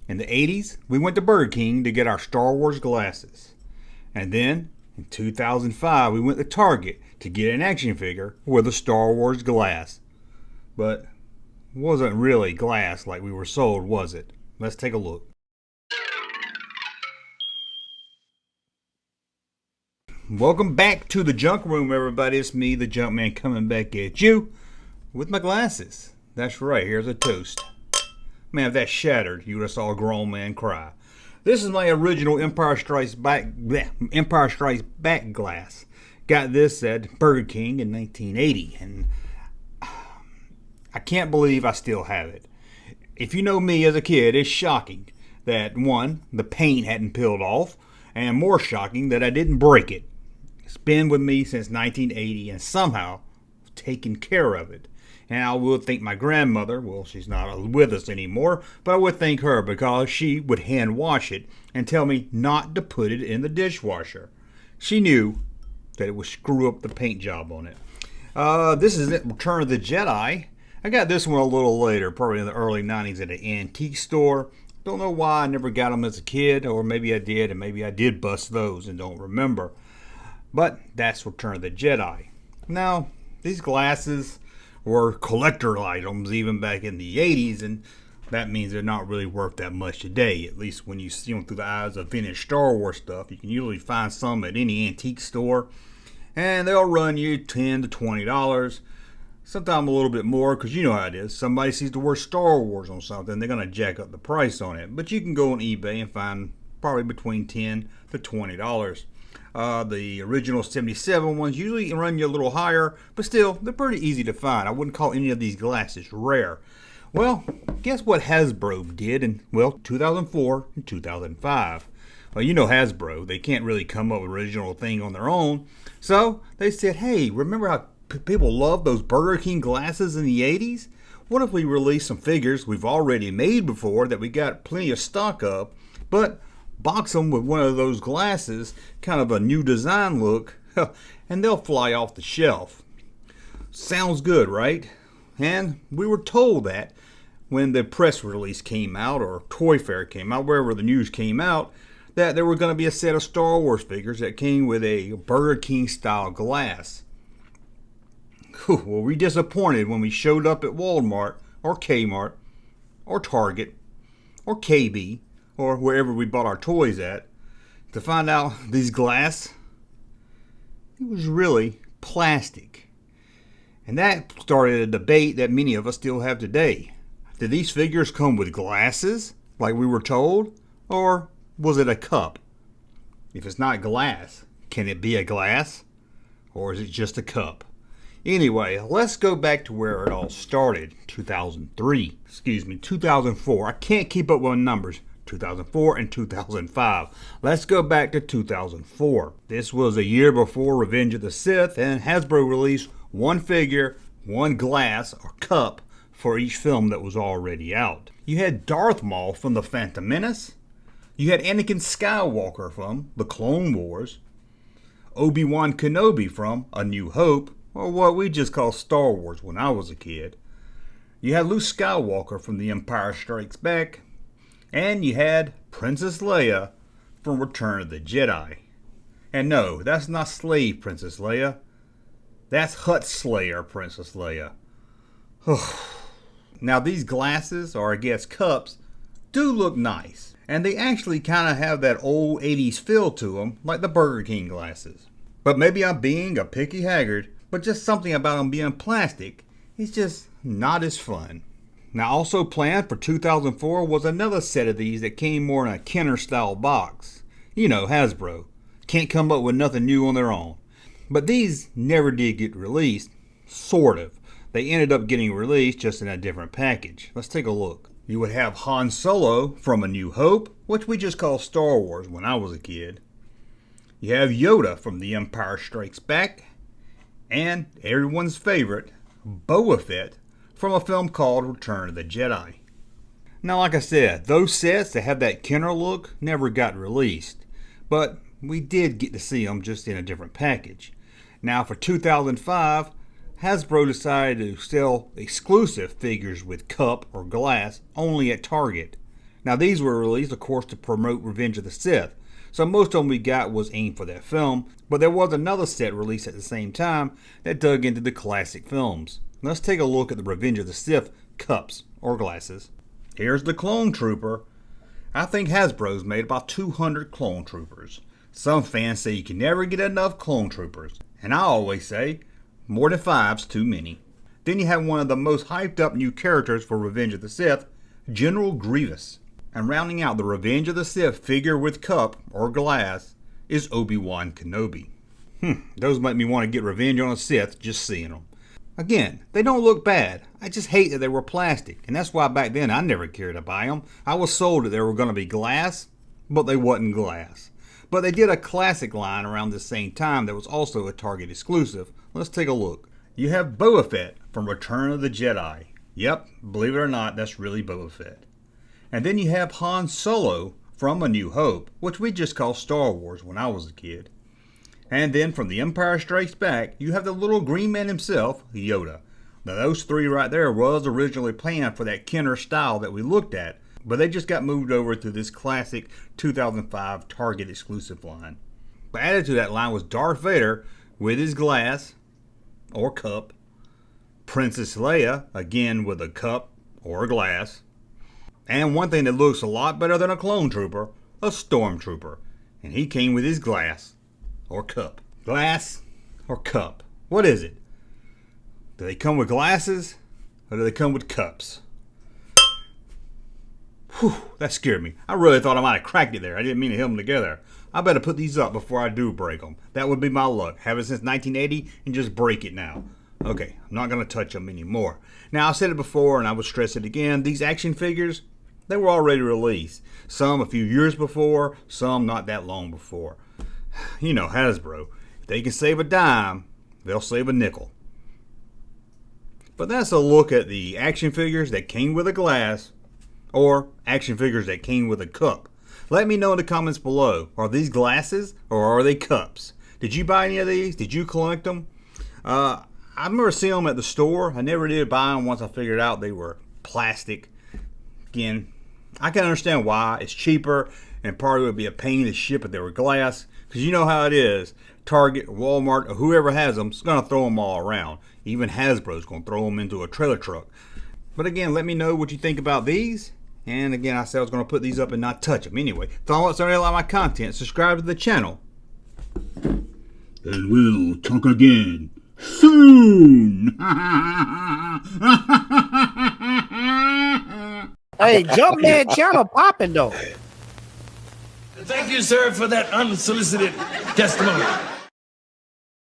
In the 80s, we went to Burger King to get our Star Wars glasses. And then, in 2005, we went to Target to get an action figure with a Star Wars glass. But it wasn't really glass like we were sold, was it? Let's take a look. Welcome back to the junk room, everybody. It's me, the Junkman, coming back at you with my glasses. That's right, here's a toast. Man, if that shattered, you would have saw a grown man cry. This is my original Empire Strikes Back glass. Got this at Burger King in 1980, and I can't believe I still have it. If you know me as a kid, it's shocking that, one, the paint hadn't peeled off, and more shocking that I didn't break it. It's been with me since 1980 and somehow taken care of it. And I will thank my grandmother. Well, she's not with us anymore, but I would thank her because she would hand wash it and tell me not to put it in the dishwasher. She knew that it would screw up the paint job on it. This is Return of the Jedi. I got this one a little later, probably in the early 90s at an antique store. Don't know why I never got them as a kid, or maybe I did, and maybe I did bust those and don't remember. But that's Return of the Jedi. Now, these glasses were collector items even back in the 80s, and that means they're not really worth that much today. At least when you see them through the eyes of vintage Star Wars stuff, you can usually find some at any antique store, and they'll run you $10 to $20. Sometimes a little bit more, because you know how it is. Somebody sees the word Star Wars on something, they're going to jack up the price on it. But you can go on eBay and find probably between $10 to $20. The original 77 ones usually run you a little higher, but still, they're pretty easy to find. I wouldn't call any of these glasses rare. Well, guess what Hasbro did in, 2004 and 2005. Well, you know Hasbro, they can't really come up with an original thing on their own. So, they said, hey, remember how people loved those Burger King glasses in the 80s? What if we release some figures we've already made before that we got plenty of stock of, but box them with one of those glasses, kind of a new design look, and they'll fly off the shelf. Sounds good, right? And we were told that when the press release came out, or Toy Fair came out, wherever the news came out, that there were going to be a set of Star Wars figures that came with a Burger King style glass. Well, we disappointed when we showed up at Walmart, or Kmart, or Target, or KB, or wherever we bought our toys at, to find out these glass, it was really plastic. And that started a debate that many of us still have today. Did these figures come with glasses, like we were told, or was it a cup? If it's not glass, can it be a glass, or is it just a cup? Anyway, let's go back to where it all started, 2004. I can't keep up with numbers. 2004 and 2005. Let's go back to 2004. This was a year before Revenge of the Sith, and Hasbro released one figure, one glass or cup for each film that was already out. You had Darth Maul from The Phantom Menace. You had Anakin Skywalker from The Clone Wars. Obi-Wan Kenobi from A New Hope, or what we just called Star Wars when I was a kid. You had Luke Skywalker from The Empire Strikes Back. And you had Princess Leia from Return of the Jedi. And no, that's not Slave Princess Leia. That's Hutt Slayer Princess Leia. Now these glasses, or I guess cups, do look nice. And they actually kind of have that old 80s feel to them, like the Burger King glasses. But maybe I'm being a picky haggard, but just something about them being plastic is just not as fun. Now also planned for 2004 was another set of these that came more in a Kenner style box. You know, Hasbro. Can't come up with nothing new on their own. But these never did get released. Sort of. They ended up getting released just in a different package. Let's take a look. You would have Han Solo from A New Hope, which we just called Star Wars when I was a kid. You have Yoda from The Empire Strikes Back. And everyone's favorite, Boba Fett, from a film called Return of the Jedi. Now, like I said, those sets that have that Kenner look never got released, but we did get to see them just in a different package. Now, for 2005, Hasbro decided to sell exclusive figures with cup or glass only at Target. Now these were released, of course, to promote Revenge of the Sith. So most of them we got was aimed for that film, but there was another set released at the same time that dug into the classic films. Let's take a look at the Revenge of the Sith cups or glasses. Here's the Clone Trooper. I think Hasbro's made about 200 Clone Troopers. Some fans say you can never get enough Clone Troopers, and I always say more than 5's too many. Then you have one of the most hyped up new characters for Revenge of the Sith, General Grievous. And rounding out the Revenge of the Sith figure with cup or glass is Obi-Wan Kenobi. Those make me want to get revenge on a Sith just seeing them. Again, they don't look bad. I just hate that they were plastic, and that's why back then I never cared to buy them. I was sold that they were going to be glass, but they wasn't glass. But they did a classic line around the same time that was also a Target exclusive. Let's take a look. You have Boba Fett from Return of the Jedi. Yep, believe it or not, that's really Boba Fett. And then you have Han Solo from A New Hope, which we just called Star Wars when I was a kid. And then from The Empire Strikes Back, you have the little green man himself, Yoda. Now those three right there was originally planned for that Kenner style that we looked at, but they just got moved over to this classic 2005 Target exclusive line. But added to that line was Darth Vader with his glass or cup, Princess Leia, again with a cup or a glass, and one thing that looks a lot better than a clone trooper, a stormtrooper. And he came with his glass or cup. Glass or cup? What is it? Do they come with glasses or do they come with cups? Whew, that scared me. I really thought I might have cracked it there. I didn't mean to hit them together. I better put these up before I do break them. That would be my luck. Have it since 1980 and just break it now. Okay, I'm not going to touch them anymore. Now, I said it before and I would stress it again. These action figures, they were already released. Some a few years before, some not that long before. You know, Hasbro. If they can save a dime, they'll save a nickel. But that's a look at the action figures that came with a glass or action figures that came with a cup. Let me know in the comments below. Are these glasses or are they cups? Did you buy any of these? Did you collect them? I remember seeing them at the store. I never did buy them once I figured out they were plastic. Again, I can understand why. It's cheaper and part of it would be a pain to ship if they were glass. Because you know how it is. Target, Walmart, or whoever has them is going to throw them all around. Even Hasbro's going to throw them into a trailer truck. But again, let me know what you think about these. And again, I said I was going to put these up and not touch them. Anyway, if you like my content, subscribe to the channel. And we'll talk again soon. Hey, Junkman channel popping though. Thank you, sir, for that unsolicited testimony.